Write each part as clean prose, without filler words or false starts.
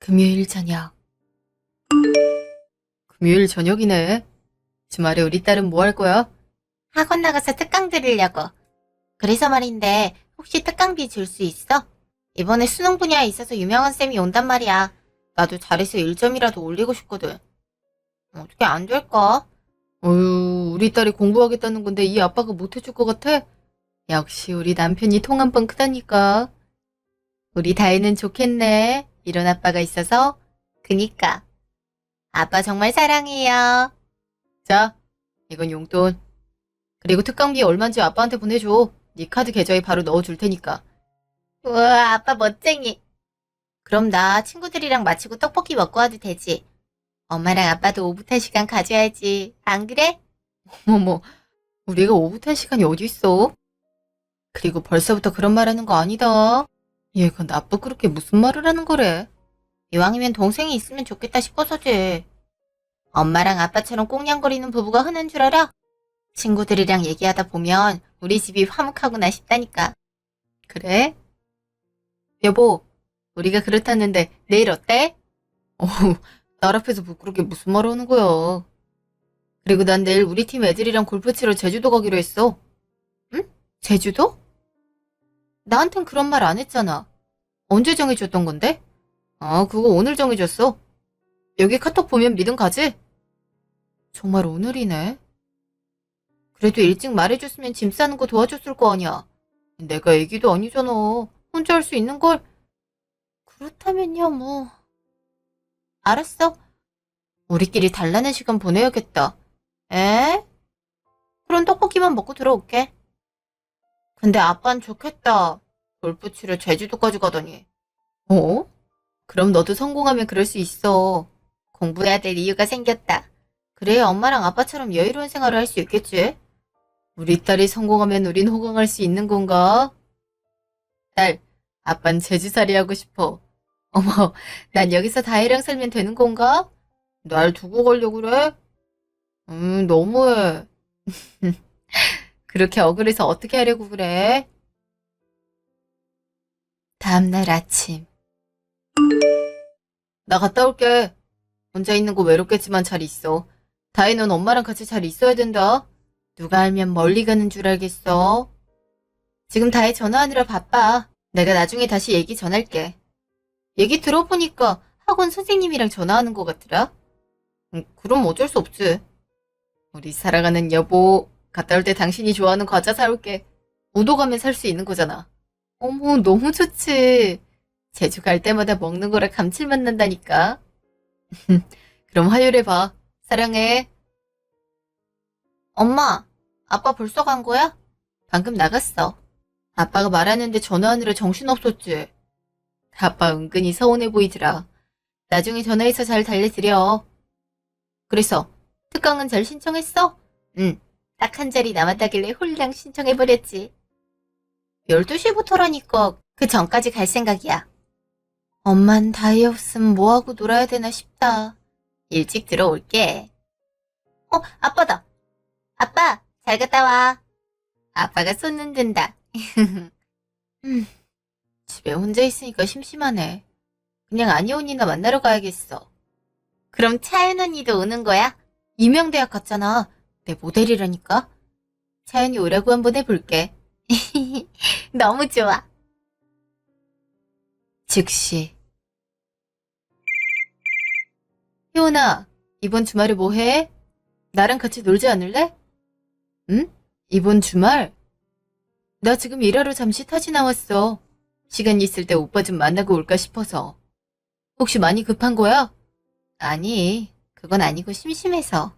금요일 저녁. 금요일 저녁이네. 주말에 우리 딸은 뭐 할 거야? 학원 나가서 특강 들으려고. 그래서 말인데 혹시 특강비 줄 수 있어? 이번에 수능 분야에 있어서 유명한 쌤이 온단 말이야. 나도 잘해서 1점이라도 올리고 싶거든. 어떻게 안 될까? 어휴, 우리 딸이 공부하겠다는 건데 이 아빠가 못 해줄 것 같아? 역시 우리 남편이 통 한 번 크다니까. 우리 다혜는 좋겠네. 이런 아빠가 있어서. 그니까. 아빠 정말 사랑해요. 자, 이건 용돈. 그리고 특강비 얼마인지 아빠한테 보내줘. 네 카드 계좌에 바로 넣어줄 테니까. 우와, 아빠 멋쟁이. 그럼 나 친구들이랑 마치고 떡볶이 먹고 와도 되지? 엄마랑 아빠도 오붓한 시간 가져야지. 안 그래? 어머머, 우리가 오붓한 시간이 어디 있어? 그리고 벌써부터 그런 말 하는 거 아니다. 얘가 나쁘고 그렇게 무슨 말을 하는 거래? 이왕이면 동생이 있으면 좋겠다 싶어서지. 엄마랑 아빠처럼 꽁냥거리는 부부가 흔한 줄 알아? 친구들이랑 얘기하다 보면 우리 집이 화목하구나 싶다니까. 그래? 여보, 우리가 그렇다는데 내일 어때? 어후, 딸 앞에서 부끄럽게 무슨 말 하는 거야. 그리고 난 내일 우리 팀 애들이랑 골프 치러 제주도 가기로 했어. 응? 제주도? 나한텐 그런 말 안 했잖아. 언제 정해줬던 건데? 아, 그거 오늘 정해줬어. 여기 카톡 보면 믿음 가지? 정말 오늘이네. 그래도 일찍 말해줬으면 짐 싸는 거 도와줬을 거 아니야. 내가 애기도 아니잖아. 혼자 할 수 있는 걸. 그렇다면야 뭐. 알았어. 우리끼리 달라는 시간 보내야겠다. 에? 그럼 떡볶이만 먹고 들어올게. 근데 아빠는 좋겠다. 골프 치러 제주도까지 가더니. 어? 그럼 너도 성공하면 그럴 수 있어. 공부해야 될 이유가 생겼다. 그래야 엄마랑 아빠처럼 여유로운 생활을 할 수 있겠지? 우리 딸이 성공하면 우린 호강할 수 있는 건가? 딸, 아빤 제주살이 하고 싶어. 어머, 난 여기서 다혜랑 살면 되는 건가? 날 두고 가려고 그래? 너무해. 그렇게 억울해서 어떻게 하려고 그래? 다음날 아침. 나 갔다 올게. 혼자 있는 거 외롭겠지만 잘 있어. 다혜는 엄마랑 같이 잘 있어야 된다. 누가 알면 멀리 가는 줄 알겠어. 지금 다혜 전화하느라 바빠. 내가 나중에 다시 얘기 전할게. 얘기 들어보니까 학원 선생님이랑 전화하는 것 같더라. 그럼 어쩔 수 없지. 우리 사랑하는 여보, 갔다 올 때 당신이 좋아하는 과자 사올게. 우도 가면 살 수 있는 거잖아. 어머, 너무 좋지. 제주 갈 때마다 먹는 거라 감칠맛 난다니까. 그럼 화요일에 봐. 사랑해. 엄마, 아빠 벌써 간 거야? 방금 나갔어. 아빠가 말하는데 전화하느라 정신없었지. 아빠 은근히 서운해 보이더라. 나중에 전화해서 잘 달래드려. 그래서 특강은 잘 신청했어? 응, 딱 한 자리 남았다길래 홀랑 신청해버렸지. 12시부터라니까 그 전까지 갈 생각이야. 엄만 다혜 없음 뭐하고 놀아야 되나 싶다. 일찍 들어올게. 아빠다. 아빠, 잘 갔다 와. 아빠가 손 흔든다. 집에 혼자 있으니까 심심하네. 그냥 아니 언니나 만나러 가야겠어. 그럼 차연 언니도 오는 거야? 이명대학 갔잖아. 내 모델이라니까. 차연이 오라고 한번 해볼게. 너무 좋아. 즉시. 효은아, 이번 주말에 뭐 해? 나랑 같이 놀지 않을래? 응? 이번 주말? 나 지금 일하러 잠시 타지 나왔어. 시간 있을 때 오빠 좀 만나고 올까 싶어서. 혹시 많이 급한 거야? 아니, 그건 아니고 심심해서.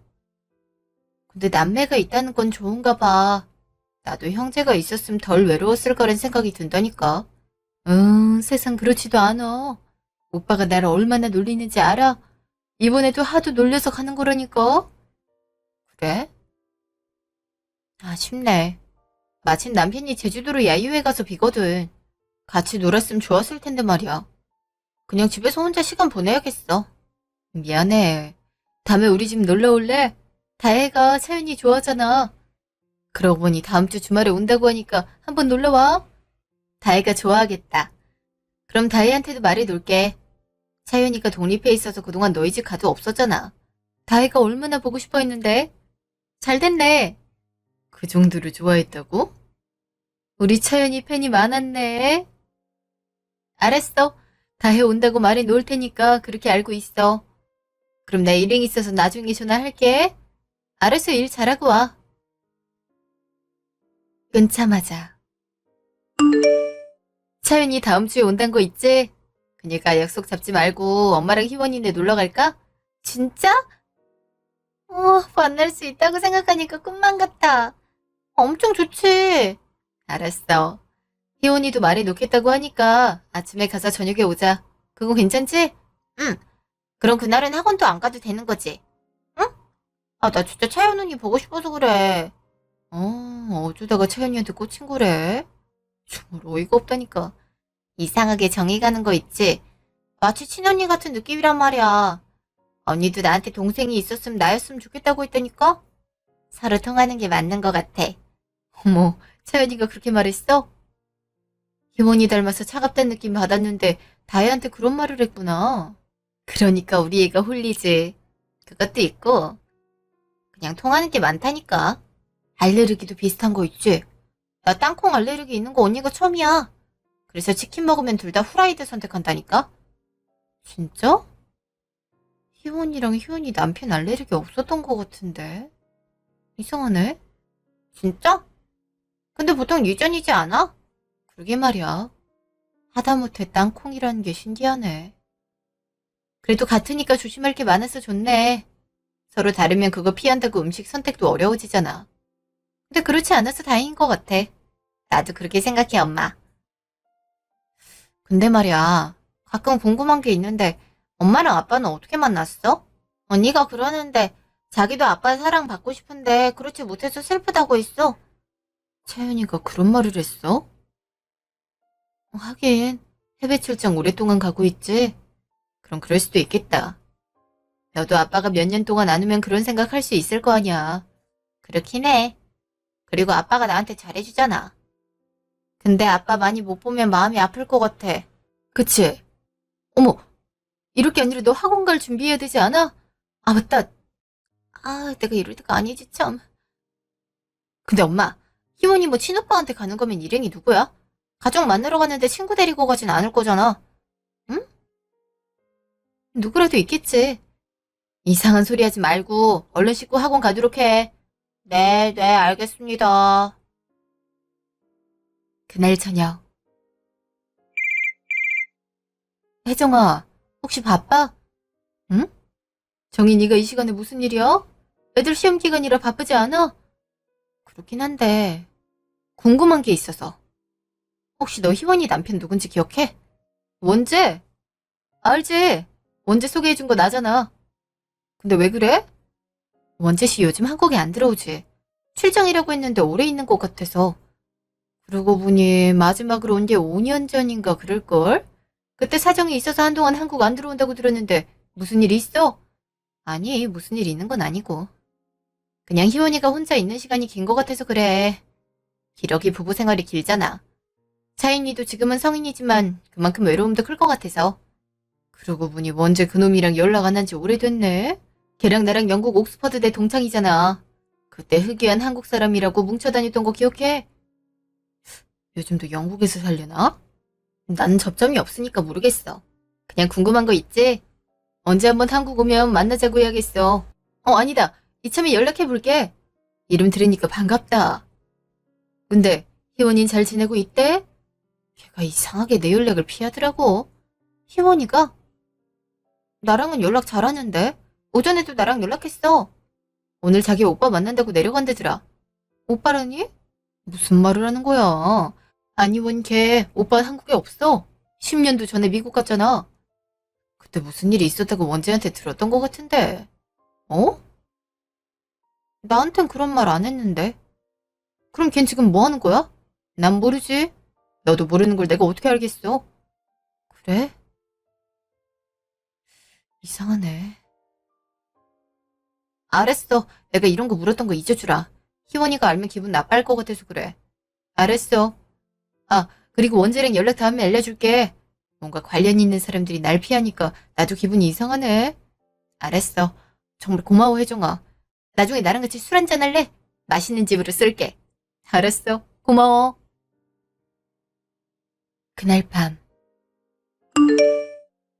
근데 남매가 있다는 건 좋은가 봐. 나도 형제가 있었으면 덜 외로웠을 거란 생각이 든다니까. 세상 그렇지도 않아. 오빠가 나를 얼마나 놀리는지 알아? 이번에도 하도 놀려서 가는 거라니까. 그래? 아쉽네. 마침 남편이 제주도로 야유회 가서 비거든. 같이 놀았으면 좋았을 텐데 말이야. 그냥 집에서 혼자 시간 보내야겠어. 미안해. 다음에 우리 집 놀러 올래? 다혜가 차윤이 좋아하잖아. 그러고 보니 다음 주 주말에 온다고 하니까 한번 놀러 와. 다혜가 좋아하겠다. 그럼 다혜한테도 말해 놓을게. 차윤이가 독립해 있어서 그동안 너희 집 가도 없었잖아. 다혜가 얼마나 보고 싶어 했는데. 잘 됐네. 그 정도로 좋아했다고? 우리 차윤이 팬이 많았네. 알았어. 다혜 온다고 말해 놓을 테니까 그렇게 알고 있어. 그럼 나 일행 있어서 나중에 전화할게. 알았어, 일 잘하고 와. 끊자마자. 차윤이 다음 주에 온단 거 있지? 그니까 약속 잡지 말고 엄마랑 희원이네 놀러 갈까? 진짜? 만날 수 있다고 생각하니까 꿈만 같아. 엄청 좋지. 알았어. 희원이도 말해 놓겠다고 하니까 아침에 가서 저녁에 오자. 그거 괜찮지? 응. 그럼 그날은 학원도 안 가도 되는 거지? 응? 나 진짜 차연 언니 보고 싶어서 그래. 어쩌다가 차윤이한테 꽂힌 거래? 정말 어이가 없다니까. 이상하게 정이 가는 거 있지? 마치 친언니 같은 느낌이란 말이야. 언니도 나한테 동생이 있었으면 나였으면 좋겠다고 했다니까? 서로 통하는 게 맞는 것 같아. 어머, 차윤이가 그렇게 말했어? 희원이 닮아서 차갑다는 느낌 받았는데 다혜한테 그런 말을 했구나. 그러니까 우리 애가 홀리지. 그것도 있고 그냥 통하는 게 많다니까. 알레르기도 비슷한 거 있지? 나 땅콩 알레르기 있는 거 언니가 처음이야. 그래서 치킨 먹으면 둘 다 후라이드 선택한다니까? 진짜? 희원이랑 희원이 남편 알레르기 없었던 것 같은데. 이상하네. 진짜? 근데 보통 유전이지 않아? 그러게 말이야. 하다못해 땅콩이라는 게 신기하네. 그래도 같으니까 조심할 게 많아서 좋네. 서로 다르면 그거 피한다고 음식 선택도 어려워지잖아. 근데 그렇지 않아서 다행인 것 같아. 나도 그렇게 생각해, 엄마. 근데 말이야, 가끔 궁금한 게 있는데 엄마랑 아빠는 어떻게 만났어? 언니가 그러는데 자기도 아빠 사랑 받고 싶은데 그렇지 못해서 슬프다고 했어. 채윤이가 그런 말을 했어? 하긴 해외 출장 오랫동안 가고 있지. 그럼 그럴 수도 있겠다. 너도 아빠가 몇 년 동안 안 오면 그런 생각 할 수 있을 거 아니야. 그렇긴 해. 그리고 아빠가 나한테 잘해주잖아. 근데 아빠 많이 못 보면 마음이 아플 것 같아. 그치? 어머, 이럴 게 아니라 너 학원 갈 준비해야 되지 않아? 아, 맞다. 내가 이럴 때가 아니지, 참. 근데 엄마, 희원이 뭐 친오빠한테 가는 거면 일행이 누구야? 가족 만나러 가는데 친구 데리고 가진 않을 거잖아. 응? 누구라도 있겠지. 이상한 소리 하지 말고 얼른 씻고 학원 가도록 해. 네, 알겠습니다. 그날 저녁. 혜정아, 혹시 바빠? 응? 정희 네가 이 시간에 무슨 일이야? 애들 시험 기간이라 바쁘지 않아? 그렇긴 한데 궁금한 게 있어서. 혹시 너 희원이 남편 누군지 기억해? 원재? 알지? 원재 소개해준 거 나잖아. 근데 왜 그래? 원재 씨 요즘 한국에 안 들어오지. 출장이라고 했는데 오래 있는 것 같아서. 그러고 보니 마지막으로 온 게 5년 전인가 그럴걸? 그때 사정이 있어서 한동안 한국 안 들어온다고 들었는데 무슨 일 있어? 아니, 무슨 일 있는 건 아니고. 그냥 희원이가 혼자 있는 시간이 긴 것 같아서 그래. 기러기 부부 생활이 길잖아. 차인이도 지금은 성인이지만 그만큼 외로움도 클 것 같아서. 그러고 보니 원재 그놈이랑 연락 안 한 지 오래됐네? 걔랑 나랑 영국 옥스퍼드대 동창이잖아. 그때 흑유한 한국 사람이라고 뭉쳐다녔던 거 기억해? 요즘도 영국에서 살려나? 난 접점이 없으니까 모르겠어. 그냥 궁금한 거 있지? 언제 한번 한국 오면 만나자고 해야겠어. 아니다. 이참에 연락해볼게. 이름 들으니까 반갑다. 근데 희원이는 잘 지내고 있대? 걔가 이상하게 내 연락을 피하더라고. 희원이가? 나랑은 연락 잘하는데 오전에도 나랑 연락했어. 오늘 자기 오빠 만난다고 내려간대더라. 오빠라니? 무슨 말을 하는 거야? 아니 원 걔 오빠 한국에 없어. 10년도 전에 미국 갔잖아. 그때 무슨 일이 있었다고 원재한테 들었던 것 같은데. 어? 나한텐 그런 말 안 했는데. 그럼 걘 지금 뭐 하는 거야? 난 모르지. 너도 모르는 걸 내가 어떻게 알겠어? 그래? 이상하네. 알았어. 내가 이런 거 물었던 거 잊어주라. 희원이가 알면 기분 나빠할 것 같아서 그래. 알았어. 그리고 원재랑 연락 다음에 알려줄게. 뭔가 관련 있는 사람들이 날 피하니까 나도 기분이 이상하네. 알았어. 정말 고마워, 혜정아. 나중에 나랑 같이 술 한잔 할래? 맛있는 집으로 쏠게. 알았어. 고마워. 그날 밤,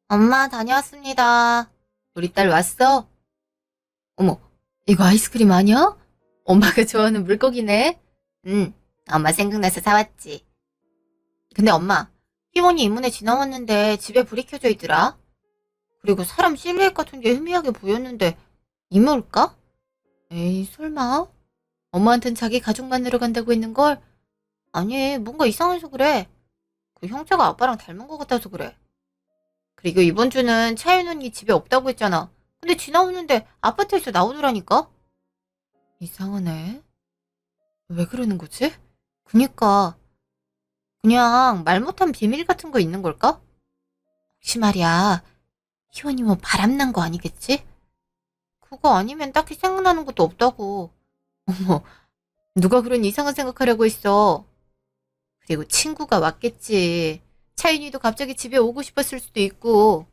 엄마, 다녀왔습니다. 우리 딸 왔어? 어머, 이거 아이스크림 아니야? 엄마가 좋아하는 물고기네. 응, 엄마 생각나서 사왔지. 근데 엄마, 희원이 이문에 지나왔는데 집에 불이 켜져 있더라. 그리고 사람 실루엣 같은 게 희미하게 보였는데 이모일까? 에이, 설마? 엄마한텐 자기 가족 만나러 간다고 했는걸? 아니, 뭔가 이상해서 그래. 그 형체가 아빠랑 닮은 것 같아서 그래. 그리고 이번 주는 차윤 언니 집에 없다고 했잖아. 근데 지나오는데 아파트에서 나오더라니까? 이상하네. 왜 그러는 거지? 그니까 그냥 말 못한 비밀 같은 거 있는 걸까? 혹시 말이야, 희원이 뭐 바람난 거 아니겠지? 그거 아니면 딱히 생각나는 것도 없다고. 어머, 누가 그런 이상한 생각하려고 했어? 그리고 친구가 왔겠지. 차윤이도 갑자기 집에 오고 싶었을 수도 있고.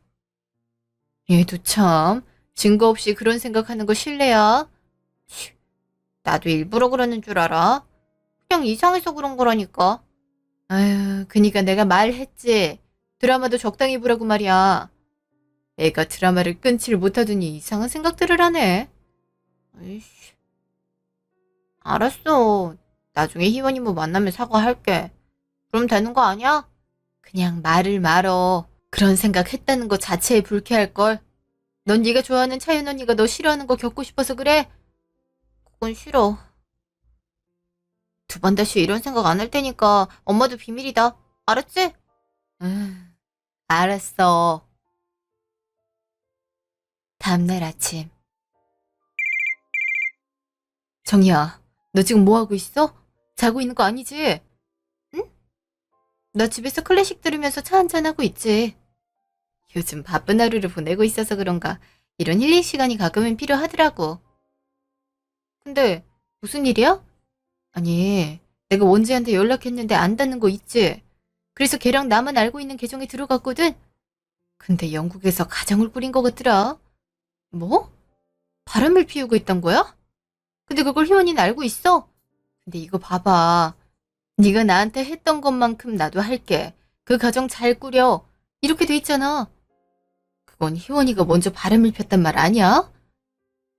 얘도 참, 증거 없이 그런 생각하는 거 실례야? 치, 나도 일부러 그러는 줄 알아. 그냥 이상해서 그런 거라니까. 아유, 그니까 내가 말했지. 드라마도 적당히 보라고 말이야. 애가 드라마를 끊지를 못하더니 이상한 생각들을 하네. 에이씨. 알았어. 나중에 희원이 뭐 만나면 사과할게. 그럼 되는 거 아니야? 그냥 말을 말어. 그런 생각 했다는 거 자체에 불쾌할걸. 넌 네가 좋아하는 차윤 언니가 너 싫어하는 거 겪고 싶어서 그래? 그건 싫어. 두 번 다시 이런 생각 안 할 테니까 엄마도 비밀이다. 알았지? 알았어. 다음날 아침. 정희야, 너 지금 뭐 하고 있어? 자고 있는 거 아니지? 응? 나 집에서 클래식 들으면서 차 한잔 하고 있지. 요즘 바쁜 하루를 보내고 있어서 그런가 이런 힐링 시간이 가끔은 필요하더라고. 근데 무슨 일이야? 아니, 내가 원지한테 연락했는데 안 닿는 거 있지? 그래서 걔랑 나만 알고 있는 계정에 들어갔거든? 근데 영국에서 가정을 꾸린 것 같더라. 뭐? 바람을 피우고 있단 거야? 근데 그걸 희원이는 알고 있어? 근데 이거 봐봐. 네가 나한테 했던 것만큼 나도 할게. 그 가정 잘 꾸려. 이렇게 돼 있잖아. 그건 희원이가 먼저 바람을 폈단 말 아니야?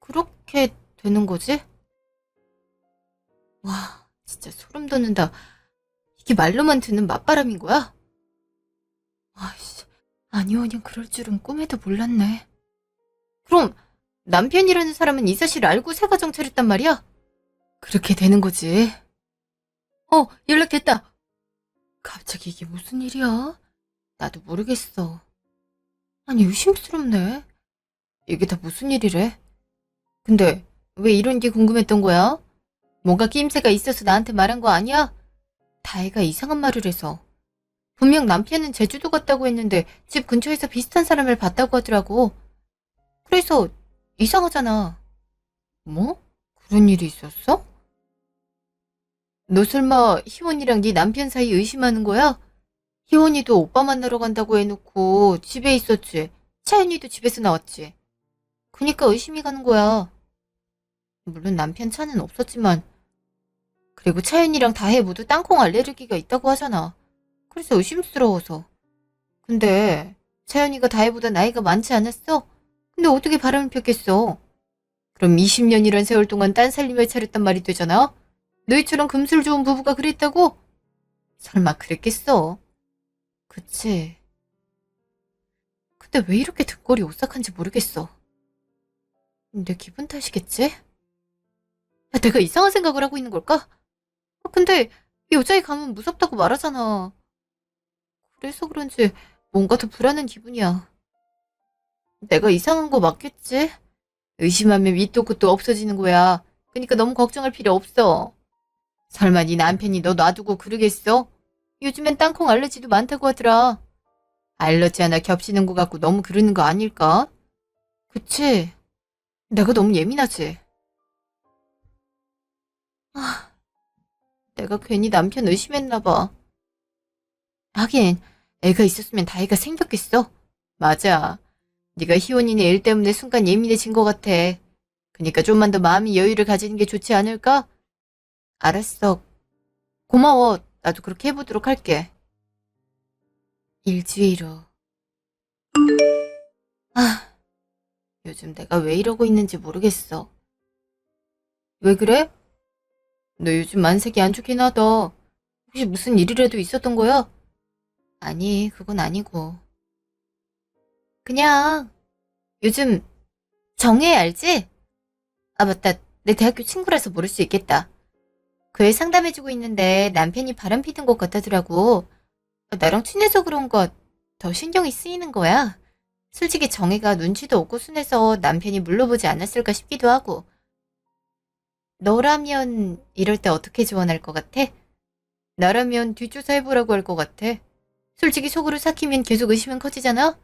그렇게 되는 거지? 와, 진짜 소름 돋는다. 이게 말로만 듣는 맞바람인 거야? 아이씨, 아니원이 그럴 줄은 꿈에도 몰랐네. 그럼 남편이라는 사람은 이 사실을 알고 새 가정 차렸단 말이야? 그렇게 되는 거지. 연락됐다. 갑자기 이게 무슨 일이야? 나도 모르겠어. 아니, 의심스럽네. 이게 다 무슨 일이래? 근데 왜 이런 게 궁금했던 거야? 뭔가 끼임새가 있어서 나한테 말한 거 아니야? 다혜가 이상한 말을 해서. 분명 남편은 제주도 갔다고 했는데 집 근처에서 비슷한 사람을 봤다고 하더라고. 그래서 이상하잖아. 뭐? 그런 일이 있었어? 너 설마 희원이랑 네 남편 사이 의심하는 거야? 희원이도 오빠 만나러 간다고 해놓고 집에 있었지. 차윤이도 집에서 나왔지. 그니까 의심이 가는 거야. 물론 남편 차는 없었지만. 그리고 차윤이랑 다혜 모두 땅콩 알레르기가 있다고 하잖아. 그래서 의심스러워서. 근데 차윤이가 다혜보다 나이가 많지 않았어? 근데 어떻게 바람을 폈겠어? 그럼 20년이란 세월 동안 딴 살림을 차렸단 말이 되잖아? 너희처럼 금술 좋은 부부가 그랬다고? 설마 그랬겠어? 그치. 근데 왜 이렇게 등골이 오싹한지 모르겠어. 내 기분 탓이겠지? 내가 이상한 생각을 하고 있는 걸까? 근데 여자애 가면 무섭다고 말하잖아. 그래서 그런지 뭔가 더 불안한 기분이야. 내가 이상한 거 맞겠지? 의심하면 밑도 끝도 없어지는 거야. 그러니까 너무 걱정할 필요 없어. 설마 네 남편이 너 놔두고 그러겠어? 요즘엔 땅콩 알러지도 많다고 하더라. 알러지 하나 겹치는 거 같고 너무 그러는 거 아닐까? 그치? 내가 너무 예민하지? 아, 내가 괜히 남편 의심했나 봐. 하긴 애가 있었으면 다혜가 생겼겠어. 맞아. 네가 희원이네 일 때문에 순간 예민해진 것 같아. 그니까 좀만 더 마음의 여유를 가지는 게 좋지 않을까? 알았어. 고마워. 나도 그렇게 해보도록 할게. 일주일 후. 아, 요즘 내가 왜 이러고 있는지 모르겠어. 왜 그래? 너 요즘 만색이 안 좋긴 하다. 혹시 무슨 일이라도 있었던 거야? 아니, 그건 아니고. 그냥 요즘 정혜 알지? 아, 맞다. 내 대학교 친구라서 모를 수 있겠다. 그 애 상담해주고 있는데 남편이 바람 피던 것 같다더라고. 나랑 친해서 그런가 더 신경이 쓰이는 거야. 솔직히 정혜가 눈치도 없고 순해서 남편이 물러보지 않았을까 싶기도 하고. 너라면 이럴 때 어떻게 조언할 것 같아? 나라면 뒷조사 해보라고 할 것 같아. 솔직히 속으로 삭히면 계속 의심은 커지잖아?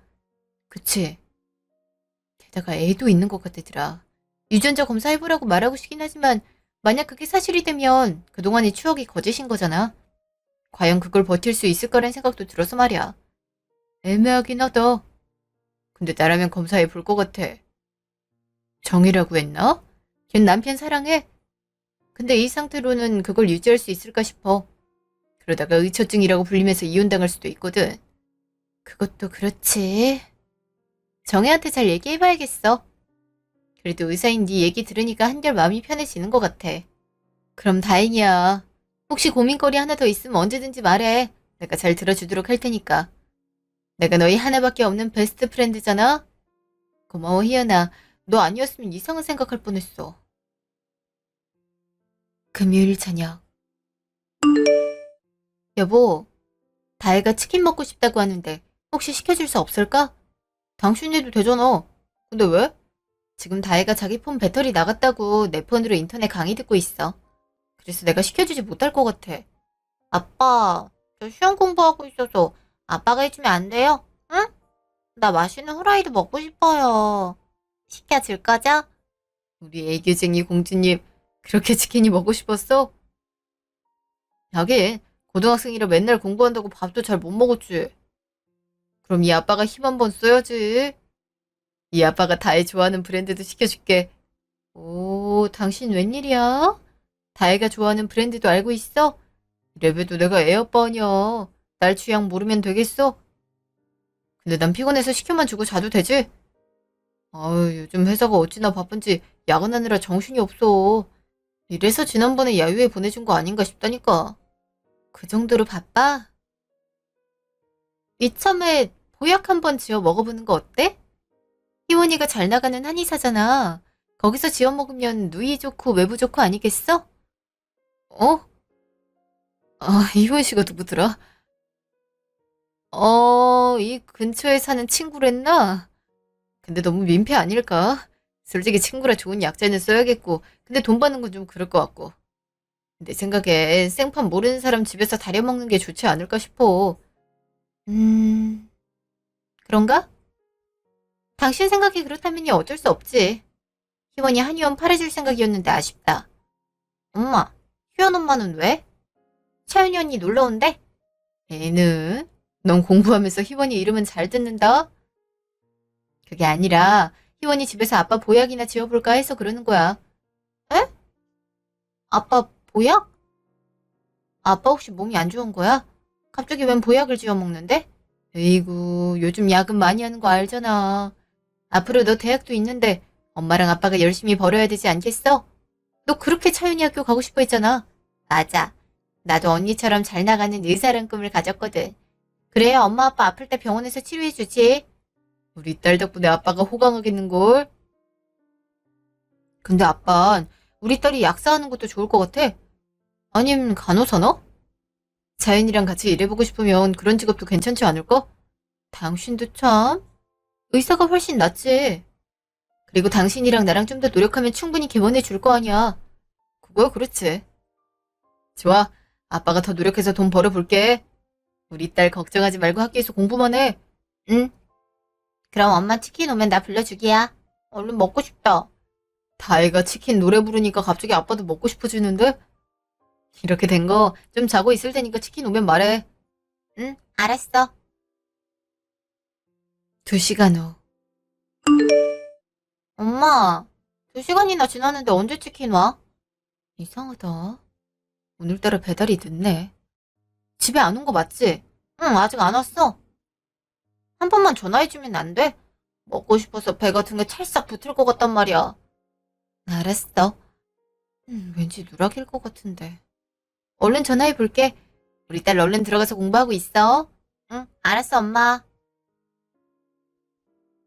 그치? 게다가 애도 있는 것 같더라. 유전자 검사해보라고 말하고 싶긴 하지만 만약 그게 사실이 되면 그동안의 추억이 거짓인 거잖아. 과연 그걸 버틸 수 있을 거란 생각도 들어서 말이야. 애매하긴 하다. 근데 나라면 검사해 볼 것 같아. 정이라고 했나? 걘 남편 사랑해? 근데 이 상태로는 그걸 유지할 수 있을까 싶어. 그러다가 의처증이라고 불리면서 이혼당할 수도 있거든. 그것도 그렇지. 정혜한테 잘 얘기해봐야겠어. 그래도 의사인 네 얘기 들으니까 한결 마음이 편해지는 것 같아. 그럼 다행이야. 혹시 고민거리 하나 더 있으면 언제든지 말해. 내가 잘 들어주도록 할 테니까. 내가 너희 하나밖에 없는 베스트 프렌드잖아? 고마워, 희연아. 너 아니었으면 이상한 생각할 뻔했어. 금요일 저녁. 여보, 다혜가 치킨 먹고 싶다고 하는데 혹시 시켜줄 수 없을까? 당신 해도 되잖아. 근데 왜? 지금 다혜가 자기 폰 배터리 나갔다고 내 폰으로 인터넷 강의 듣고 있어. 그래서 내가 시켜주지 못할 것 같아. 아빠, 저 시험 공부하고 있어서 아빠가 해주면 안 돼요? 응? 나 맛있는 후라이드 먹고 싶어요. 시켜줄 거죠? 우리 애교쟁이 공주님, 그렇게 치킨이 먹고 싶었어? 하긴, 고등학생이라 맨날 공부한다고 밥도 잘 못 먹었지. 그럼 이 아빠가 힘 한번 써야지. 이 아빠가 다혜 좋아하는 브랜드도 시켜줄게. 오, 당신 웬일이야? 다혜가 좋아하는 브랜드도 알고 있어? 이래봬도 내가 애 아빠 아니야. 날 취향 모르면 되겠어? 근데 난 피곤해서 시켜만 주고 자도 되지? 아유, 요즘 회사가 어찌나 바쁜지 야근하느라 정신이 없어. 이래서 지난번에 야유회 보내준 거 아닌가 싶다니까. 그 정도로 바빠? 이참에 보약 한번 지어 먹어보는 거 어때? 희원이가 잘 나가는 한의사잖아. 거기서 지어 먹으면 누이 좋고 외부 좋고 아니겠어? 어? 아, 희원 씨가 누구더라? 이 근처에 사는 친구랬나? 근데 너무 민폐 아닐까? 솔직히 친구라 좋은 약재는 써야겠고, 근데 돈 받는 건 좀 그럴 것 같고. 내 생각에 생판 모르는 사람 집에서 다려 먹는 게 좋지 않을까 싶어. 음, 그런가? 당신 생각이 그렇다면야 어쩔 수 없지. 희원이 한의원 팔아줄 생각이었는데 아쉽다. 엄마, 희원 엄마는 왜? 차윤이 언니 놀러 온대? 애는? 넌 공부하면서 희원이 이름은 잘 듣는다? 그게 아니라 희원이 집에서 아빠 보약이나 지어볼까 해서 그러는 거야. 에? 아빠 보약? 아빠 혹시 몸이 안 좋은 거야? 갑자기 웬 보약을 지어 먹는데? 에이구, 요즘 야근 많이 하는 거 알잖아. 앞으로 너 대학도 있는데 엄마랑 아빠가 열심히 벌어야 되지 않겠어? 너 그렇게 차윤이 학교 가고 싶어 했잖아. 맞아. 나도 언니처럼 잘 나가는 의사란 꿈을 가졌거든. 그래야 엄마 아빠 아플 때 병원에서 치료해주지. 우리 딸 덕분에 아빠가 호강하겠는걸. 근데 아빤 우리 딸이 약사하는 것도 좋을 것 같아. 아님 간호사나? 자연이랑 같이 일해보고 싶으면 그런 직업도 괜찮지 않을까? 당신도 참. 의사가 훨씬 낫지. 그리고 당신이랑 나랑 좀 더 노력하면 충분히 개원해 줄 거 아니야. 그거야 그렇지. 좋아. 아빠가 더 노력해서 돈 벌어볼게. 우리 딸 걱정하지 말고 학교에서 공부만 해. 응. 그럼 엄마 치킨 오면 나 불러주기야. 얼른 먹고 싶다. 다혜가 치킨 노래 부르니까 갑자기 아빠도 먹고 싶어지는데? 이렇게 된 거 좀 자고 있을 테니까 치킨 오면 말해. 응, 알았어. 2시간 후. 엄마, 2시간이나 지났는데 언제 치킨 와? 이상하다. 오늘따라 배달이 늦네. 집에 안 온 거 맞지? 응, 아직 안 왔어. 한 번만 전화해주면 안 돼? 먹고 싶어서 배가 등에 찰싹 붙을 것 같단 말이야. 알았어. 왠지 누락일 것 같은데. 얼른 전화해 볼게. 우리 딸 얼른 들어가서 공부하고 있어. 응, 알았어, 엄마.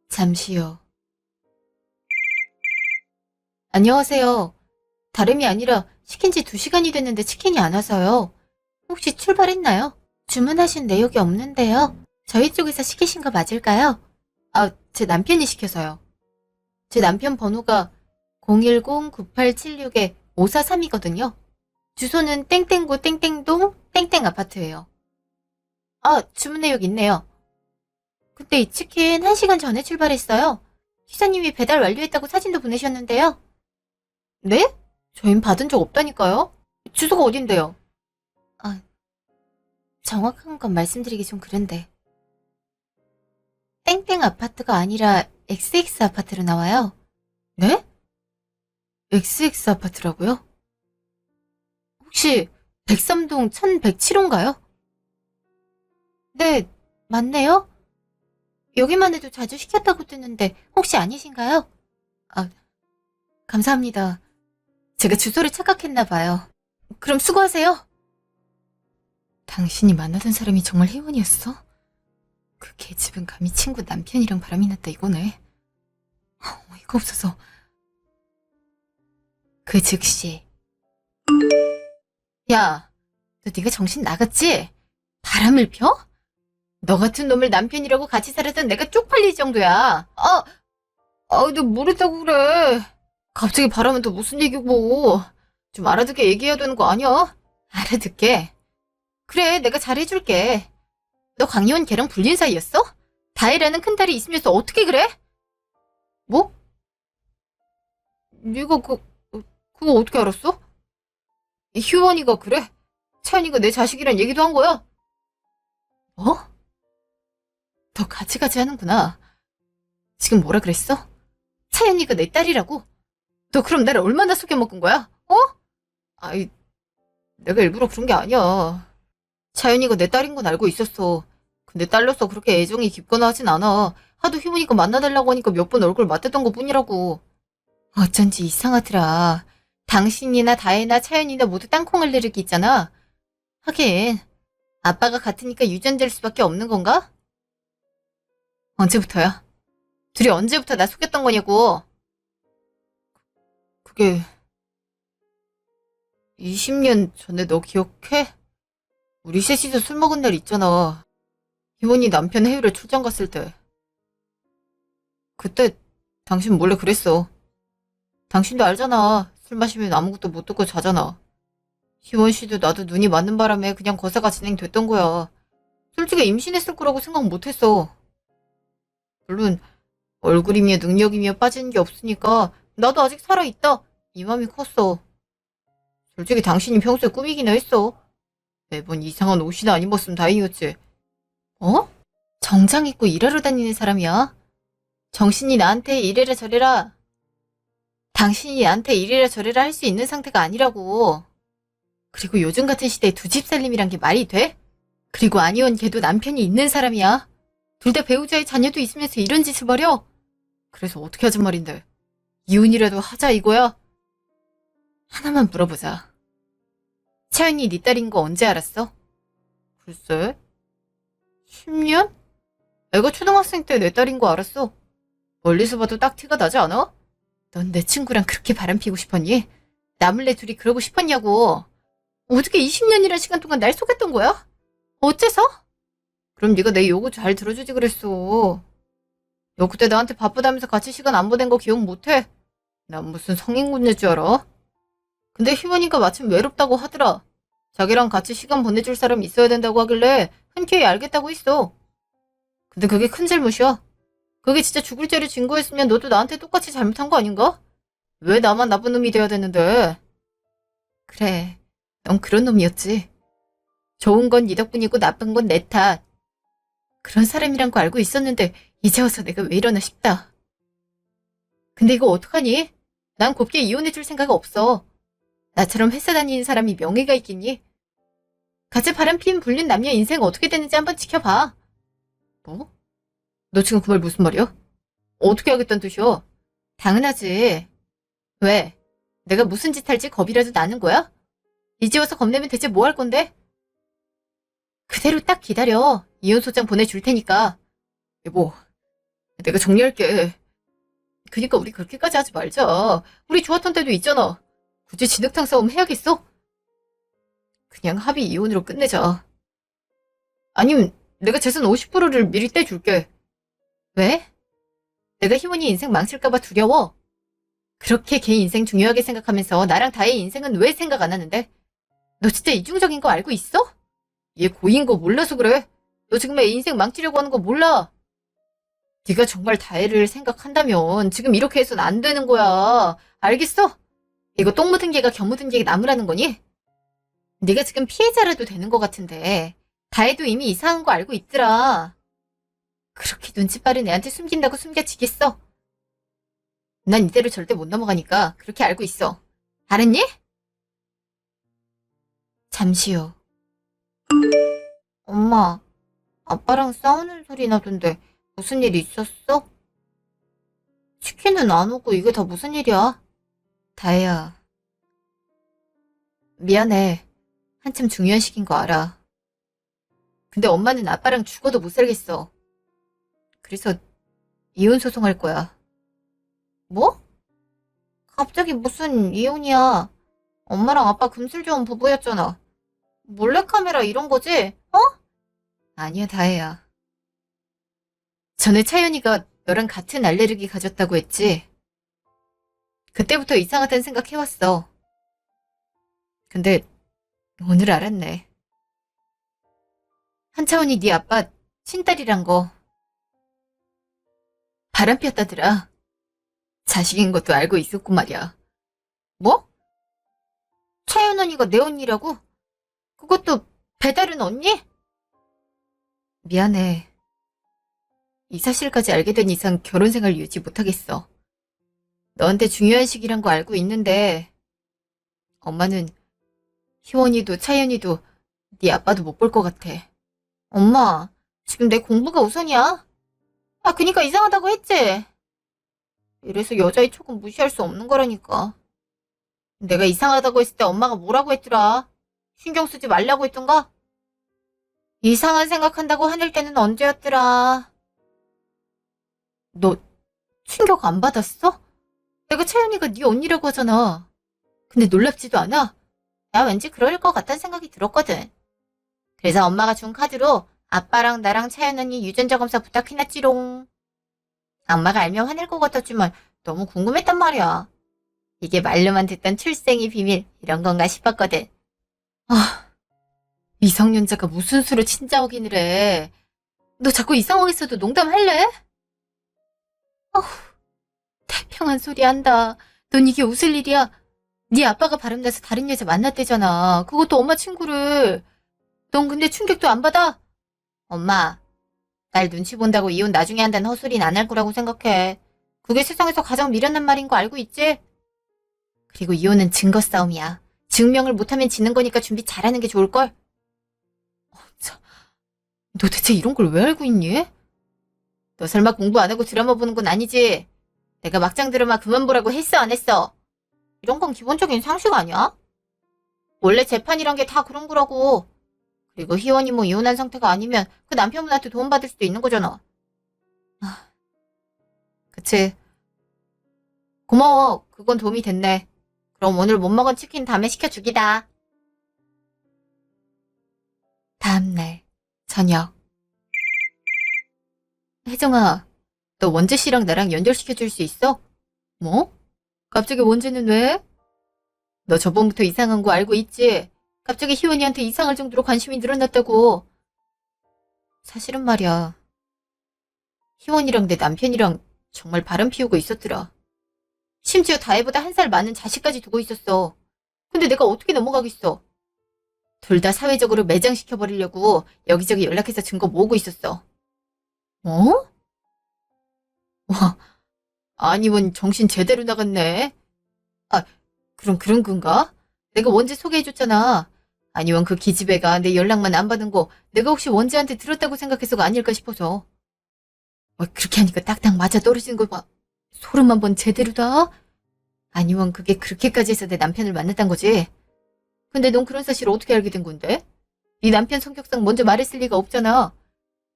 잠시 후. 안녕하세요. 다름이 아니라 시킨 지 2시간이 됐는데 치킨이 안 와서요. 혹시 출발했나요? 주문하신 내역이 없는데요. 저희 쪽에서 시키신 거 맞을까요? 아, 제 남편이 시켜서요. 제 남편 번호가 010-9876-5432거든요. 주소는 땡땡구 땡땡동 땡땡 아파트예요. 아, 주문 내역 있네요. 근데 이 치킨 1시간 전에 출발했어요. 기사님이 배달 완료했다고 사진도 보내셨는데요. 네? 저흰 받은 적 없다니까요. 주소가 어딘데요? 아, 정확한 건 말씀드리기 좀 그런데. 땡땡 아파트가 아니라 XX 아파트로 나와요. 네? XX 아파트라고요? 혹시 백삼동 1107호인가요? 네, 맞네요. 여기만 해도 자주 시켰다고 뜨는데 혹시 아니신가요? 아, 감사합니다. 제가 주소를 착각했나 봐요. 그럼 수고하세요. 당신이 만나던 사람이 정말 혜원이었어? 그 계집은 감히 친구 남편이랑 바람이 났다 이거네. 어이가 없어서. 그 즉시. 야, 너 네가 정신 나갔지? 바람을 펴? 너 같은 놈을 남편이라고 같이 살았던 내가 쪽팔릴 정도야. 너 모른다고 그래. 갑자기 바람은 또 무슨 얘기고. 좀 알아듣게 얘기해야 되는 거 아니야? 알아듣게? 그래, 내가 잘해줄게. 너 강예원 걔랑 불린 사이였어? 다혜라는 큰딸이 있으면서 어떻게 그래? 뭐? 네가 그거 어떻게 알았어? 휴원이가 그래? 차연이가 내 자식이란 얘기도 한 거야? 뭐? 너 가지가지 하는구나. 지금 뭐라 그랬어? 차연이가 내 딸이라고? 너 그럼 나를 얼마나 속여먹은 거야? 어? 아이, 내가 일부러 그런 게 아니야. 차연이가 내 딸인 건 알고 있었어. 근데 딸로서 그렇게 애정이 깊거나 하진 않아. 하도 휴문이가 만나달라고 하니까 몇 번 얼굴 맞댔던 것 뿐이라고. 어쩐지 이상하더라. 당신이나 다혜나 차연이나 모두 땅콩 알레르기 있잖아. 하긴 아빠가 같으니까 유전될 수밖에 없는 건가? 언제부터야? 둘이 언제부터 나 속였던 거냐고. 그게 20년 전에 너 기억해? 우리 셋이서 술 먹은 날 있잖아. 희원이 남편 해외를 출장 갔을 때. 그때 당신 몰래 그랬어. 당신도 알잖아. 술 마시면 아무것도 못 듣고 자잖아. 희원 씨도 나도 눈이 맞는 바람에 그냥 거사가 진행됐던 거야. 솔직히 임신했을 거라고 생각 못 했어. 물론 얼굴이며 능력이며 빠지는 게 없으니까 나도 아직 살아있다. 이 맘이 컸어. 솔직히 당신이 평소에 꾸미기나 했어. 매번 이상한 옷이나 안 입었으면 다행이었지. 어? 정장 입고 일하러 다니는 사람이야. 정신이 나한테 이래라 저래라. 당신이 나한테 이래라 저래라 할 수 있는 상태가 아니라고. 그리고 요즘 같은 시대에 두 집 살림이란 게 말이 돼? 그리고 아니온 걔도 남편이 있는 사람이야. 둘 다 배우자의 자녀도 있으면서 이런 짓을 벌여? 그래서 어떻게 하잔 말인데. 이혼이라도 하자 이거야? 하나만 물어보자. 차연이 네 딸인 거 언제 알았어? 글쎄. 10년? 애가 초등학생 때 내 딸인 거 알았어. 멀리서 봐도 딱 티가 나지 않아? 넌 내 친구랑 그렇게 바람피고 싶었니? 나몰래 둘이 그러고 싶었냐고. 어떻게 20년이란 시간 동안 날 속였던 거야? 어째서? 그럼 네가 내 요구 잘 들어주지 그랬어. 너 그때 나한테 바쁘다면서 같이 시간 안 보낸 거 기억 못해? 난 무슨 성인군인 줄 알아? 근데 희원이가 마침 외롭다고 하더라. 자기랑 같이 시간 보내줄 사람 있어야 된다고 하길래 흔쾌히 알겠다고 했어. 근데 그게 큰 잘못이야. 그게 진짜 죽을 죄를 진 거였으면 너도 나한테 똑같이 잘못한 거 아닌가? 왜 나만 나쁜 놈이 돼야 되는데? 그래, 넌 그런 놈이었지. 좋은 건 네 덕분이고 나쁜 건 내 탓. 그런 사람이란 거 알고 있었는데 이제 와서 내가 왜 이러나 싶다. 근데 이거 어떡하니? 난 곱게 이혼해줄 생각 없어. 나처럼 회사 다니는 사람이 명예가 있겠니? 같이 바람핀 불륜 남녀 인생 어떻게 되는지 한번 지켜봐. 뭐? 너 지금 그 말 무슨 말이야? 어떻게 하겠다는 뜻이야? 당연하지. 왜? 내가 무슨 짓 할지 겁이라도 나는 거야? 이제 와서 겁내면 대체 뭐 할 건데? 그대로 딱 기다려. 이혼 소장 보내줄 테니까. 여보, 내가 정리할게. 그니까 우리 그렇게까지 하지 말자. 우리 좋았던 때도 있잖아. 굳이 진흙탕 싸움 해야겠어? 그냥 합의 이혼으로 끝내자. 아니면 내가 재산 50%를 미리 떼줄게. 왜? 내가 희원이 인생 망칠까봐 두려워. 그렇게 걔 인생 중요하게 생각하면서 나랑 다혜의 인생은 왜 생각 안 하는데? 너 진짜 이중적인 거 알고 있어? 얘 고인 거 몰라서 그래. 너 지금 애 인생 망치려고 하는 거 몰라. 네가 정말 다혜를 생각한다면 지금 이렇게 해서는 안 되는 거야. 알겠어? 이거 똥 묻은 개가 겨 묻은 개 나무라는 거니? 네가 지금 피해자라도 되는 것 같은데 다혜도 이미 이상한 거 알고 있더라. 그렇게 눈치 빠른 애한테 숨긴다고 숨겨지겠어? 난 이대로 절대 못 넘어가니까 그렇게 알고 있어. 알았니? 잠시 후. 엄마, 아빠랑 싸우는 소리 나던데 무슨 일 있었어? 치킨은 안 오고 이게 다 무슨 일이야? 다혜야. 미안해. 한참 중요한 시기인 거 알아. 근데 엄마는 아빠랑 죽어도 못 살겠어. 그래서 이혼 소송할 거야. 뭐? 갑자기 무슨 이혼이야? 엄마랑 아빠 금슬 좋은 부부였잖아. 몰래카메라 이런 거지? 어? 아니야, 다혜야. 전에 차연이가 너랑 같은 알레르기 가졌다고 했지? 그때부터 이상하다는 생각 해왔어. 근데 오늘 알았네. 한차원이 네 아빠 친딸이란 거 바람 피웠다더라. 자식인 것도 알고 있었고 말이야. 뭐? 차연 언니가 내 언니라고? 그것도 배다른 언니? 미안해. 이 사실까지 알게 된 이상 결혼 생활 유지 못하겠어. 너한테 중요한 시기란 거 알고 있는데 엄마는 희원이도 차연이도 네 아빠도 못 볼 것 같아. 엄마, 지금 내 공부가 우선이야. 아, 그니까 이상하다고 했지? 이래서 여자의 촉은 무시할 수 없는 거라니까. 내가 이상하다고 했을 때 엄마가 뭐라고 했더라? 신경 쓰지 말라고 했던가? 이상한 생각한다고 화낼 때는 언제였더라? 너 충격 안 받았어? 내가 채연이가 네 언니라고 하잖아. 근데 놀랍지도 않아? 나 왠지 그럴 것 같다는 생각이 들었거든. 그래서 엄마가 준 카드로 아빠랑 나랑 차연 언니 유전자 검사 부탁해놨지롱. 엄마가 알면 화낼 것 같았지만 너무 궁금했단 말이야. 이게 말로만 듣던 출생의 비밀 이런 건가 싶었거든. 아, 미성년자가 무슨 수로 친자 확인을 해. 너 자꾸 이 상황에서도 농담할래? 어후, 태평한 소리 한다. 넌 이게 웃을 일이야. 네 아빠가 바람나서 다른 여자 만났대잖아. 그것도 엄마 친구를. 넌 근데 충격도 안 받아? 엄마, 날 눈치 본다고 이혼 나중에 한다는 헛소리는 안 할 거라고 생각해. 그게 세상에서 가장 미련한 말인 거 알고 있지? 그리고 이혼은 증거 싸움이야. 증명을 못하면 지는 거니까 준비 잘하는 게 좋을걸? 참, 너 대체 이런 걸 왜 알고 있니? 너 설마 공부 안 하고 드라마 보는 건 아니지? 내가 막장 드라마 그만 보라고 했어 안 했어? 이런 건 기본적인 상식 아니야? 원래 재판이란 게 다 그런 거라고. 그리고 희원이 뭐 이혼한 상태가 아니면 그 남편분한테 도움받을 수도 있는 거잖아. 아, 그치. 고마워. 그건 도움이 됐네. 그럼 오늘 못 먹은 치킨 다음에 시켜주기다. 다음날 저녁. 혜정아, 너 원재 씨랑 나랑 연결시켜줄 수 있어? 뭐? 갑자기 원재는 왜? 너 저번부터 이상한 거 알고 있지? 갑자기 희원이한테 이상할 정도로 관심이 늘어났다고. 사실은 말이야. 희원이랑 내 남편이랑 정말 바람 피우고 있었더라. 심지어 다혜보다 1살 많은 자식까지 두고 있었어. 근데 내가 어떻게 넘어가겠어? 둘 다 사회적으로 매장시켜버리려고 여기저기 연락해서 증거 모으고 있었어. 어? 와, 아니면 정신 제대로 나갔네. 아, 그럼 그런 건가? 내가 원재 소개해줬잖아. 아니면 그 기집애가 내 연락만 안 받은 거 내가 혹시 원재한테 들었다고 생각해서가 아닐까 싶어서. 그렇게 하니까 딱딱 맞아 떨어지는 거 봐. 소름 한번 제대로 다? 아니면 그게 그렇게까지 해서 내 남편을 만났단 거지? 근데 넌 그런 사실을 어떻게 알게 된 건데? 네 남편 성격상 먼저 말했을 리가 없잖아.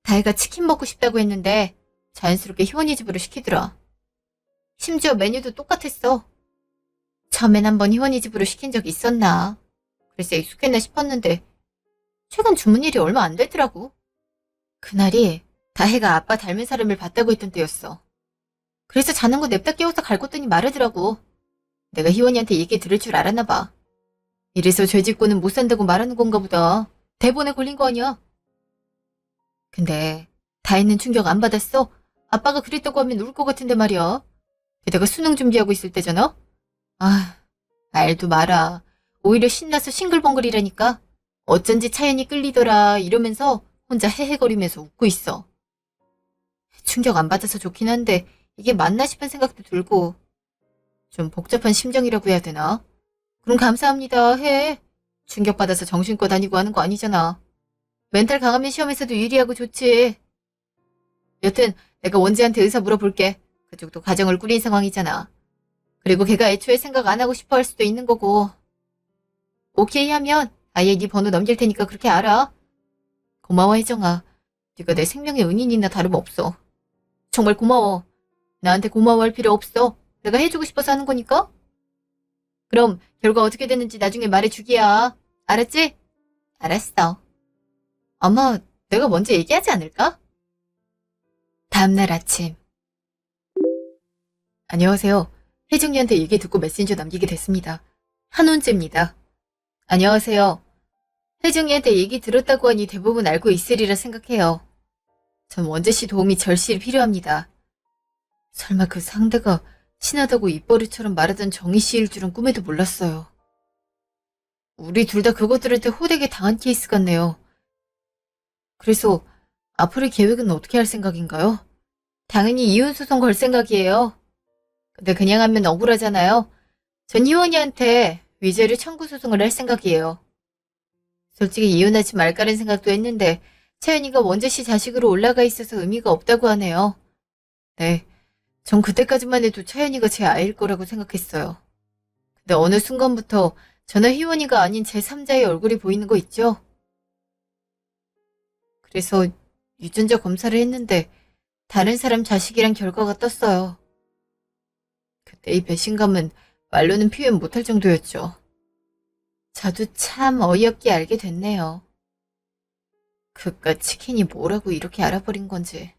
다혜가 치킨 먹고 싶다고 했는데 자연스럽게 희원이 집으로 시키더라. 심지어 메뉴도 똑같았어. 처음엔 한번 희원이 집으로 시킨 적 있었나? 글쎄 익숙했나 싶었는데 최근 주문 일이 얼마 안 되더라고. 그날이 다혜가 아빠 닮은 사람을 봤다고 했던 때였어. 그래서 자는 거 냅다 깨워서 갈궜더니 말하더라고. 내가 희원이한테 얘기 들을 줄 알았나 봐. 이래서 죄 짓고는 못 산다고 말하는 건가 보다. 대본에 걸린 거 아니야. 근데 다혜는 충격 안 받았어? 아빠가 그랬다고 하면 울 것 같은데 말이야. 게다가 수능 준비하고 있을 때잖아? 아, 알도 마라. 오히려 신나서 싱글벙글이라니까. 어쩐지 차연이 끌리더라 이러면서 혼자 헤헤거리면서 웃고 있어. 충격 안 받아서 좋긴 한데 이게 맞나 싶은 생각도 들고 좀 복잡한 심정이라고 해야 되나? 그럼 감사합니다 해. 충격받아서 정신과 다니고 하는 거 아니잖아. 멘탈 강하면 시험에서도 유리하고 좋지. 여튼 내가 원지한테 의사 물어볼게. 그쪽도 가정을 꾸린 상황이잖아. 그리고 걔가 애초에 생각 안 하고 싶어 할 수도 있는 거고. 오케이 하면 아예 네 번호 넘길 테니까 그렇게 알아. 고마워 혜정아. 네가 내 생명의 은인이나 다름없어. 정말 고마워. 나한테 고마워할 필요 없어. 내가 해주고 싶어서 하는 거니까. 그럼 결과 어떻게 됐는지 나중에 말해주기야. 알았지? 알았어. 아마 내가 먼저 얘기하지 않을까? 다음날 아침. 안녕하세요. 혜정이한테 얘기 듣고 메신저 남기게 됐습니다. 한원재입니다. 안녕하세요. 혜정이한테 얘기 들었다고 하니 대부분 알고 있으리라 생각해요. 전 원재씨 도움이 절실히 필요합니다. 설마 그 상대가 친하다고 입버릇처럼 말하던 정희씨일 줄은 꿈에도 몰랐어요. 우리 둘 다 그것들한테 호되게 당한 케이스 같네요. 그래서 앞으로의 계획은 어떻게 할 생각인가요? 당연히 이혼소송 걸 생각이에요. 근데 그냥 하면 억울하잖아요. 전 희원이한테 위자료 청구 소송을 할 생각이에요. 솔직히 이혼하지 말까라는 생각도 했는데 채연이가 원재씨 자식으로 올라가 있어서 의미가 없다고 하네요. 네, 전 그때까지만 해도 채연이가 제 아이일 거라고 생각했어요. 근데 어느 순간부터 저는 희원이가 아닌 제3자의 얼굴이 보이는 거 있죠? 그래서 유전자 검사를 했는데 다른 사람 자식이란 결과가 떴어요. 그때 이 배신감은 말로는 표현 못할 정도였죠. 저도 참 어이없게 알게 됐네요. 그깟 치킨이 뭐라고 이렇게 알아버린 건지.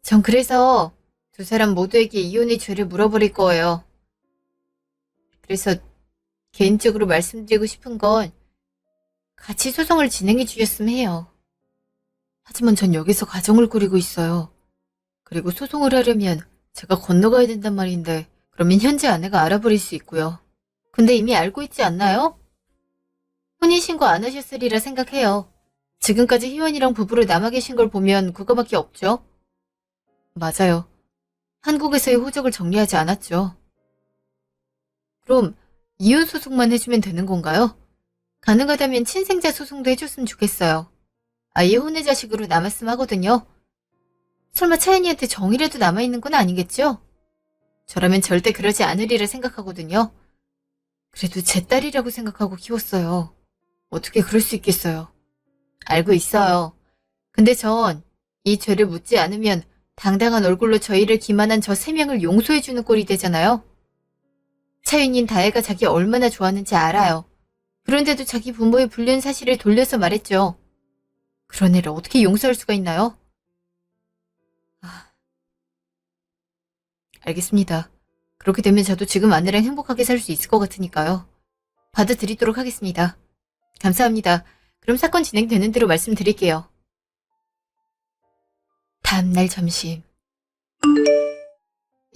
전 그래서 두 사람 모두에게 이혼의 죄를 물어버릴 거예요. 그래서 개인적으로 말씀드리고 싶은 건 같이 소송을 진행해 주셨으면 해요. 하지만 전 여기서 가정을 꾸리고 있어요. 그리고 소송을 하려면 제가 건너가야 된단 말인데 그러면 현재 아내가 알아버릴 수 있고요. 근데 이미 알고 있지 않나요? 혼인신고 안 하셨으리라 생각해요. 지금까지 희원이랑 부부로 남아 계신 걸 보면 그거밖에 없죠? 맞아요. 한국에서의 호적을 정리하지 않았죠. 그럼 이혼 소송만 해주면 되는 건가요? 가능하다면 친생자 소송도 해줬으면 좋겠어요. 아예 혼외 자식으로 남았음 하거든요. 설마 차연이한테 정이라도 남아있는 건 아니겠죠? 저라면 절대 그러지 않으리라 생각하거든요. 그래도 제 딸이라고 생각하고 키웠어요. 어떻게 그럴 수 있겠어요. 알고 있어요. 근데 전 이 죄를 묻지 않으면 당당한 얼굴로 저희를 기만한 저 3명을 용서해주는 꼴이 되잖아요. 차윤인 다혜가 자기 얼마나 좋아하는지 알아요. 그런데도 자기 부모의 불륜 사실을 돌려서 말했죠. 그런 애를 어떻게 용서할 수가 있나요? 알겠습니다. 그렇게 되면 저도 지금 아내랑 행복하게 살 수 있을 것 같으니까요. 받아들이도록 하겠습니다. 감사합니다. 그럼 사건 진행되는 대로 말씀드릴게요. 다음날 점심.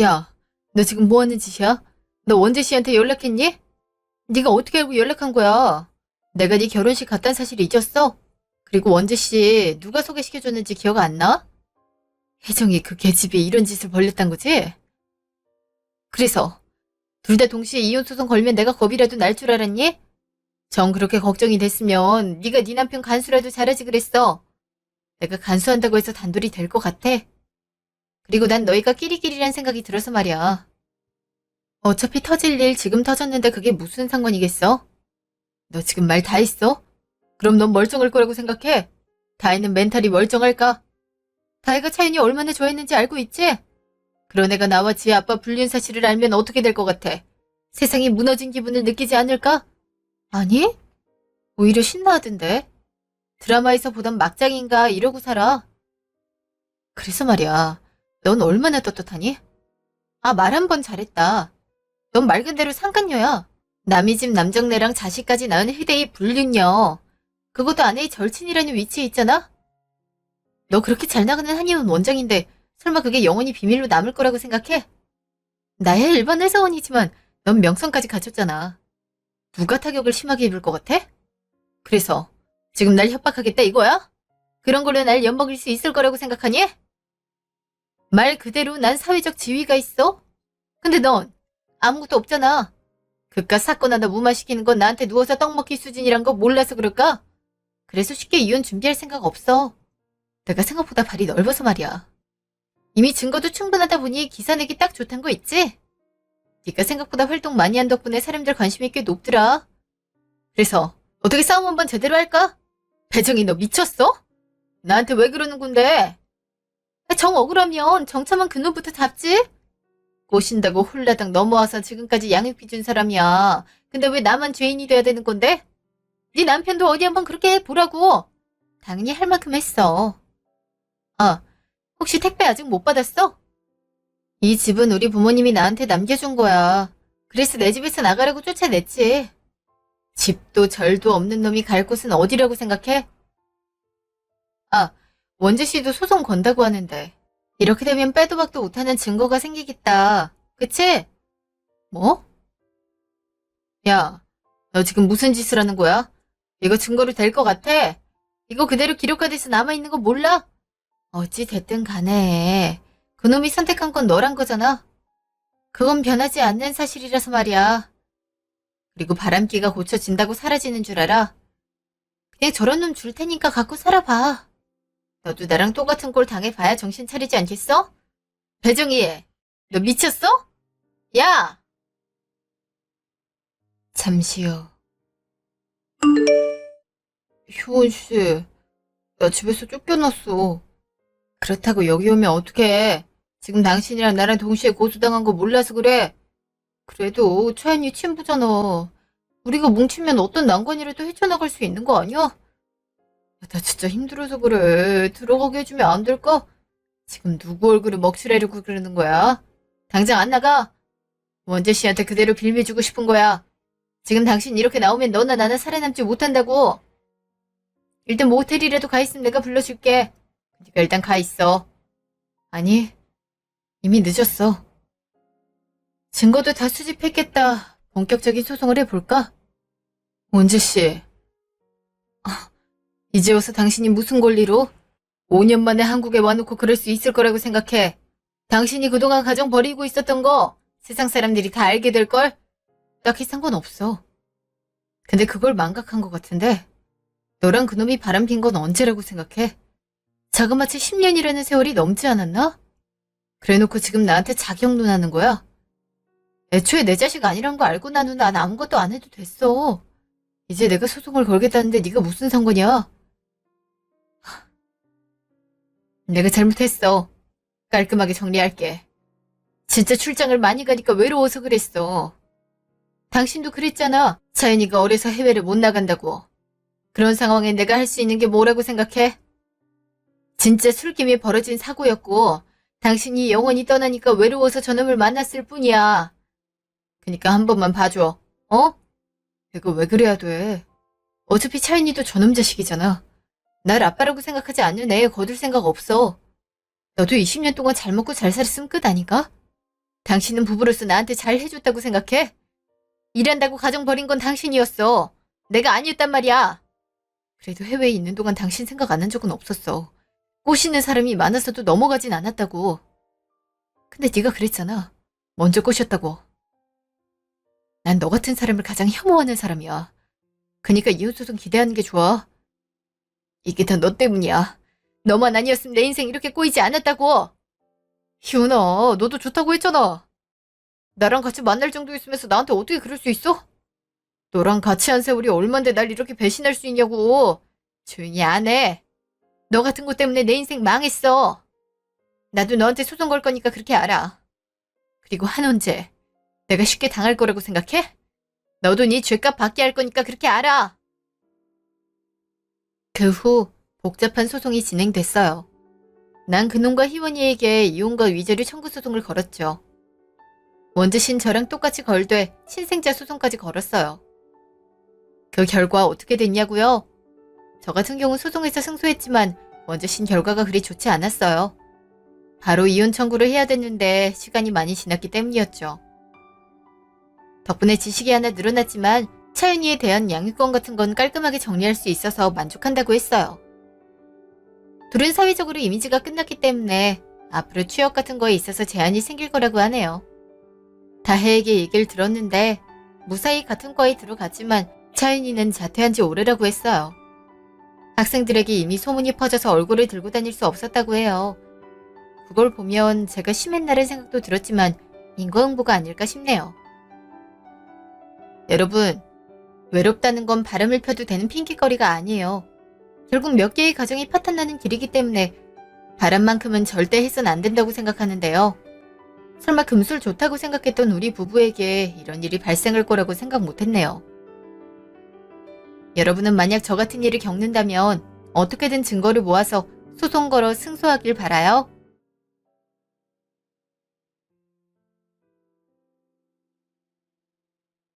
야, 너 지금 뭐 하는 짓이야? 너 원재 씨한테 연락했니? 네가 어떻게 알고 연락한 거야? 내가 네 결혼식 갔다는 사실 잊었어? 그리고 원재 씨 누가 소개시켜줬는지 기억 안 나? 혜정이 그 계집애 이런 짓을 벌렸단 거지? 그래서 둘 다 동시에 이혼 소송 걸면 내가 겁이라도 날 줄 알았니? 정 그렇게 걱정이 됐으면 네가 네 남편 간수라도 잘하지 그랬어. 내가 간수한다고 해서 단둘이 될 것 같아? 그리고 난 너희가 끼리끼리란 생각이 들어서 말이야. 어차피 터질 일 지금 터졌는데 그게 무슨 상관이겠어? 너 지금 말 다 했어? 그럼 넌 멀쩡할 거라고 생각해? 다혜는 멘탈이 멀쩡할까? 다혜가 차윤이 얼마나 좋아했는지 알고 있지? 그런 애가 나와 지혜 아빠 불륜 사실을 알면 어떻게 될 것 같아? 세상이 무너진 기분을 느끼지 않을까? 아니? 오히려 신나하던데. 드라마에서 보던 막장인가 이러고 살아. 그래서 말이야. 넌 얼마나 떳떳하니? 아, 말 한 번 잘했다. 넌 말 그대로 상간녀야. 남의 집 남정네랑 자식까지 낳은 희대의 불륜녀. 그것도 아내의 절친이라는 위치에 있잖아? 너 그렇게 잘 나가는 한의원 원장인데 설마 그게 영원히 비밀로 남을 거라고 생각해? 나야 일반 회사원이지만 넌 명성까지 갖췄잖아. 누가 타격을 심하게 입을 것 같아? 그래서 지금 날 협박하겠다 이거야? 그런 걸로 날 엿먹일 수 있을 거라고 생각하니? 말 그대로 난 사회적 지위가 있어. 근데 넌 아무것도 없잖아. 그깟 사건 하나 무마시키는 건 나한테 누워서 떡 먹기 수준이란 거 몰라서 그럴까? 그래서 쉽게 이혼 준비할 생각 없어. 내가 생각보다 발이 넓어서 말이야. 이미 증거도 충분하다 보니 기사 내기 딱 좋단 거 있지? 네가 생각보다 활동 많이 한 덕분에 사람들 관심이 꽤 높더라. 그래서 어떻게 싸움 한번 제대로 할까? 배정이 너 미쳤어? 나한테 왜 그러는 건데? 정 억울하면 정참한 그놈부터 잡지? 꼬신다고 홀라당 넘어와서 지금까지 양육비 준 사람이야. 근데 왜 나만 죄인이 돼야 되는 건데? 네 남편도 어디 한번 그렇게 해보라고. 당연히 할 만큼 했어. 아, 혹시 택배 아직 못 받았어? 이 집은 우리 부모님이 나한테 남겨준 거야. 그래서 내 집에서 나가라고 쫓아냈지. 집도 절도 없는 놈이 갈 곳은 어디라고 생각해? 아, 원재 씨도 소송 건다고 하는데. 이렇게 되면 빼도 박도 못하는 증거가 생기겠다. 그치? 뭐? 야, 너 지금 무슨 짓을 하는 거야? 이거 증거로 될 것 같아? 이거 그대로 기록화돼서 남아있는 거 몰라? 어찌 됐든 간에 그놈이 선택한 건 너란 거잖아. 그건 변하지 않는 사실이라서 말이야. 그리고 바람기가 고쳐진다고 사라지는 줄 알아? 그냥 저런 놈 줄 테니까 갖고 살아봐. 너도 나랑 똑같은 꼴 당해봐야 정신 차리지 않겠어? 배정희, 너 미쳤어? 야! 잠시요. 효원 씨, 나 집에서 쫓겨났어. 그렇다고 여기 오면 어떡해. 지금 당신이랑 나랑 동시에 고소당한 거 몰라서 그래. 그래도 차연이 친부잖아. 우리가 뭉치면 어떤 난관이라도 헤쳐나갈 수 있는 거 아니야? 나 진짜 힘들어서 그래. 들어가게 해주면 안 될까? 지금 누구 얼굴을 먹칠하려고 그러는 거야? 당장 안 나가. 원재 씨한테 그대로 빌미주고 싶은 거야. 지금 당신 이렇게 나오면 너나 나나 살아남지 못한다고. 일단 모텔이라도 가 있으면 내가 불러줄게. 네가 일단 가 있어. 아니, 이미 늦었어. 증거도 다 수집했겠다. 본격적인 소송을 해볼까? 원재 씨. 이제 와서 당신이 무슨 권리로 5년 만에 한국에 와놓고 그럴 수 있을 거라고 생각해. 당신이 그동안 가정 버리고 있었던 거 세상 사람들이 다 알게 될걸? 딱히 상관없어. 근데 그걸 망각한 것 같은데 너랑 그놈이 바람핀 건 언제라고 생각해? 자그마치 10년이라는 세월이 넘지 않았나? 그래놓고 지금 나한테 자격론하는 거야? 애초에 내 자식 아니란 거 알고 난 후 난 아무것도 안 해도 됐어. 이제 내가 소송을 걸겠다는데 네가 무슨 상관이야? 내가 잘못했어. 깔끔하게 정리할게. 진짜 출장을 많이 가니까 외로워서 그랬어. 당신도 그랬잖아. 차연이가 어려서 해외를 못 나간다고. 그런 상황에 내가 할 수 있는 게 뭐라고 생각해? 진짜 술김에 벌어진 사고였고 당신이 영원히 떠나니까 외로워서 저놈을 만났을 뿐이야. 그니까 한 번만 봐줘. 어? 내가 왜 그래야 돼? 어차피 차연이도 저놈 자식이잖아. 날 아빠라고 생각하지 않는 애에 거둘 생각 없어. 너도 20년 동안 잘 먹고 잘 살았으면 끝 아닌가? 당신은 부부로서 나한테 잘 해줬다고 생각해? 일한다고 가정 버린 건 당신이었어. 내가 아니었단 말이야. 그래도 해외에 있는 동안 당신 생각 안 한 적은 없었어. 꼬시는 사람이 많아서도 넘어가진 않았다고. 근데 네가 그랬잖아. 먼저 꼬셨다고. 난 너 같은 사람을 가장 혐오하는 사람이야. 그니까 이혼소송 기대하는 게 좋아. 이게 다 너 때문이야. 너만 아니었으면 내 인생 이렇게 꼬이지 않았다고. 희훈아, 너도 좋다고 했잖아. 나랑 같이 만날 정도였으면서 나한테 어떻게 그럴 수 있어? 너랑 같이 한 세월이 얼만데 날 이렇게 배신할 수 있냐고. 조용히 안 해. 너 같은 것 때문에 내 인생 망했어. 나도 너한테 소송 걸 거니까 그렇게 알아. 그리고 한원재, 내가 쉽게 당할 거라고 생각해? 너도 네 죄값 받게 할 거니까 그렇게 알아. 그 후 복잡한 소송이 진행됐어요. 난 그놈과 희원이에게 이혼과 위자료 청구 소송을 걸었죠. 원재신 저랑 똑같이 걸되 신생자 소송까지 걸었어요. 그 결과 어떻게 됐냐고요? 저 같은 경우 소송에서 승소했지만 원재신 결과가 그리 좋지 않았어요. 바로 이혼 청구를 해야 됐는데 시간이 많이 지났기 때문이었죠. 덕분에 지식이 하나 늘어났지만 차윤이에 대한 양육권 같은 건 깔끔하게 정리할 수 있어서 만족한다고 했어요. 둘은 사회적으로 이미지가 끝났기 때문에 앞으로 취업 같은 거에 있어서 제한이 생길 거라고 하네요. 다혜에게 얘기를 들었는데 무사히 같은 과에 들어갔지만 차윤이는 자퇴한 지 오래라고 했어요. 학생들에게 이미 소문이 퍼져서 얼굴을 들고 다닐 수 없었다고 해요. 그걸 보면 제가 심했나라는 생각도 들었지만 인과응보가 아닐까 싶네요. 여러분, 외롭다는 건 바람을 펴도 되는 핑계거리가 아니에요. 결국 몇 개의 가정이 파탄나는 길이기 때문에 바람만큼은 절대 해선 안 된다고 생각하는데요. 설마 금술 좋다고 생각했던 우리 부부에게 이런 일이 발생할 거라고 생각 못했네요. 여러분은 만약 저 같은 일을 겪는다면 어떻게든 증거를 모아서 소송 걸어 승소하길 바라요.